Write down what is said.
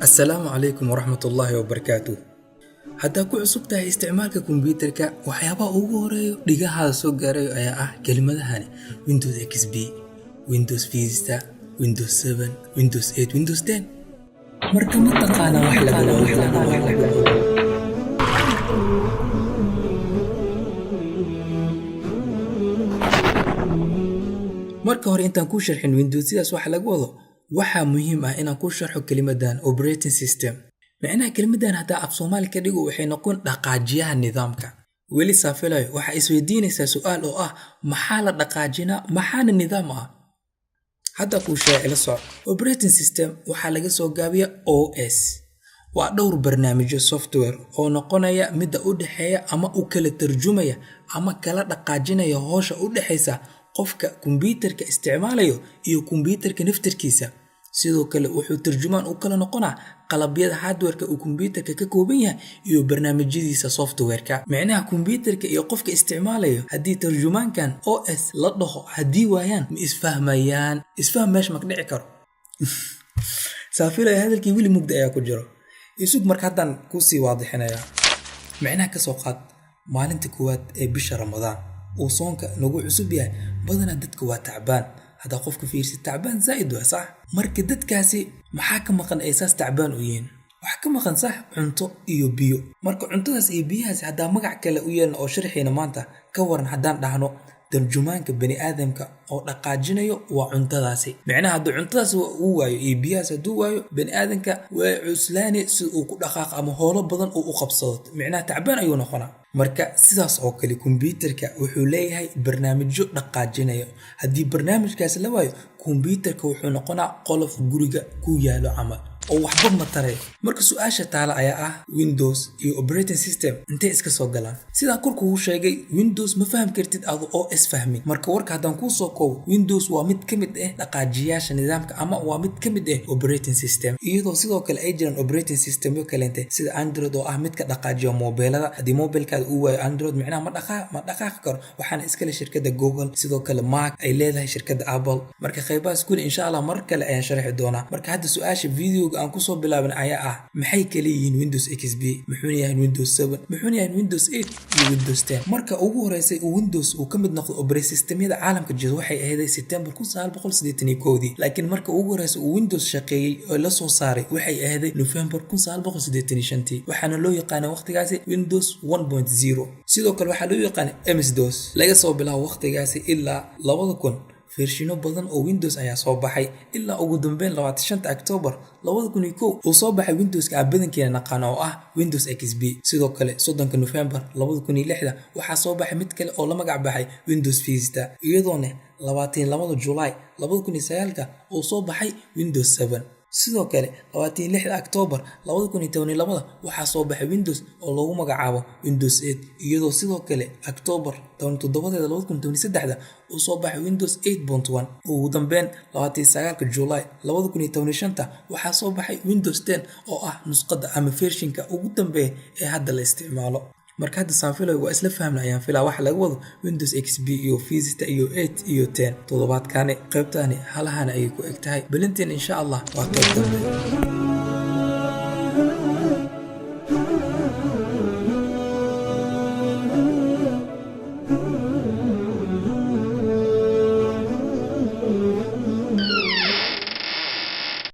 السلام عليكم ورحمة الله وبركاته. haddaa ku cusub tahay isticmaalka kombiyuutarka waxyaabaha ugu horeeyo dhigaha soo gaarayo ayaa ah kelimadahani Windows XP, Windows Vista, Windows 7, Windows 8, Windows 10. marka ma taqaana wax laga marka hore intaan ku sharxin Windows sidaas wax laga wado waxaa muhiim ah inaan ku sharxo kelimadan operating system. macnaha kelimadan hadda af Soomaali ka dhigo waxay noqon dhaqaajiyaha nidaamka. weli saafilayo waxa isweydiinaysaa su'aal oo ah maxaa la dhaqaajinaa maxaana nidaam ah. hadda ku sheegay operating system waxaa laga soo gaabiya OS. waa dhowr barnaamijyo software oo noqonaya mid u dhaxeeya ama u kala tarjumaya ama kala dhaqaajinaya hawsha u dhaxaysa qofka kombiyuutarka isticmaalayo iyo kombiyuutarka naftirkiisa. sidoo kale wuxuu tarjumaan u kala noqonaa qalabyada hardware-ka uu kombiyuutarka ka kooban yahay iyo barnaamijyadiisa software-ka. macnaha kombiyuutarka iyo qofka isticmaalayo haddii tarjumaankan OS la dhaho haddii waayaan ma isfahmayaan. isfahm meesha ma ka dhici karo. saafilaya hadalkii weli mugda ayaa ku jiro. isug marka haddaan ku sii waadixinayaa. macnaha ka soo qaad maalinta koowaad ee bisha Ramadaan uu soonka nagu cusub yahay badanaa dadka waa tacbaan. hadda qofka fiirsi tacbaan zaid waa sax. marka dadkaasi maxaa ka maqan ay saas tacbaan u yihiin? waxa ka maqan sax cunto iyo biyo. marka cuntadaas iyo biyahaas hadda magac kale u yeelno oo sharxiina maanta ka waran haddaan dhahno tarjumaanka bani aadamka oo dhaqaajinayo waa cuntadaasi. macnaha haddii cuntadaas uu waayo iyo biyahaas hadduu waayo bani aadamka waa cuslaani si uu ku dhaqaaqo ama howlo badan uu u qabsado. macnaha tacbaan ayuu noqonaa. marka sidaas oo kale kombiyuutarka wuxuu leeyahay barnaamijyo dhaqaajinayo. haddii barnaamijkaas la waayo kombiyuutarka wuxuu noqonaa qolof guriga ku yaalo camal oo waxba ma taray. marka su'aasha taala ayaa ah Windows iyo operating system intee iska soo galaan? sidaan korku uu sheegay Windows ma fahmi kartid adu OS fahmin. marka warka haddaan ku soo koobo Windows waa mid ka mid ah dhaqaajiyaasha nidaamka ama waa mid ka mid ah operating system. iyadoo sidoo kale ay jiraan operating system yo kaleente sida Android oo ah mid ka dhaqaajiyo mobilada. haddii mobilkaada uu waayo Android macnaha ma dhaqaaqi karo. waxaana iskale shirkadda Google sidoo kale Mac ay leedahay shirkadda Apple. marka qaybahaas kulli insha Allah mar kale ayaan sharxi doonaa. marka hadda su'aasha video aan ku soo bilaabin ayaa ah maxay kale yihiin Windows XP, muxuu yahay Windows 7, muxuu yahay Windows 8 iyo Windows 10. marka ugu horeysay Windows uu ka mid noqdo operating systemyada caalamka jira waxay ahayd September 1981 laakiin marka ugu horeysay Windows shaqeeyay oo la soo saaray waxay ahayd November 1985 waxaana loo yaqaan waqtigaasi Windows 1.0. sidoo kale waxaa loo yaqaan MS-DOS. laga soo bilaabo waqtigaasi ilaa 2000 vershino badan oo Windows ayaa soo baxay ilaa ugu dambeyn 25 October 2001 uu soo baxay Windows-ka badankeena naqaan oo ah Windows XP. sidoo kale 30 November 2006 waxaa soo baxay mid kale oo la magac baxay Windows Vista. iyadoona 22 July 2009 uu soo baxay Windows 7. sidoo kale 26 October 2012 waxaa soo baxay Windows oo lagu magacaabo Windows 8. iyadoo sidoo kale October 17 2013 uu soo baxay Windows 8.1. ugu dambeyn 29 July 2015 waxaa soo baxay Windows 10 oo ah nusqada ama versionka ugu dambeeya ee hadda la isticmaalo. marka hadda saafilay waa isla fahmna ayaan filaa waxa laga wado Windows XP iyo Vista iyo 8 iyo 10. toddobaadkani qaybtani halahana ay ku egtahay balintiin insha Allah waa qayb dambe.